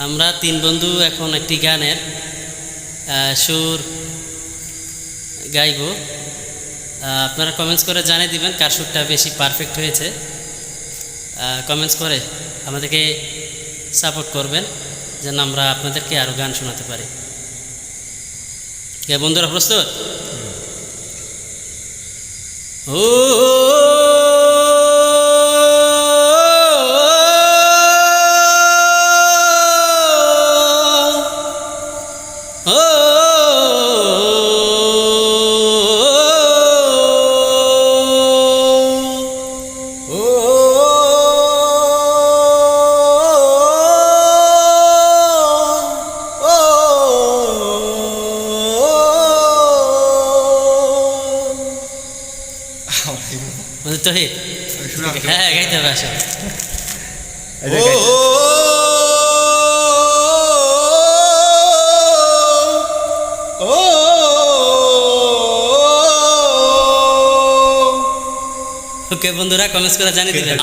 আমরা তিন বন্ধু এখন একটি গানের সুর গাইব। আপনারা কমেন্টস করে জানিয়ে দিবেন কার সুরটা বেশি পারফেক্ট হয়েছে। কমেন্টস করে আমাদেরকে সাপোর্ট করবেন যেন আমরা আপনাদেরকে আরও গান শোনাতে পারি। বন্ধুরা প্রস্তুত? ও তহিদ, হ্যাঁ গাইতে হবে আসো। ওকে বন্ধুরা, কমেন্টস করে জানিয়ে দিবেন।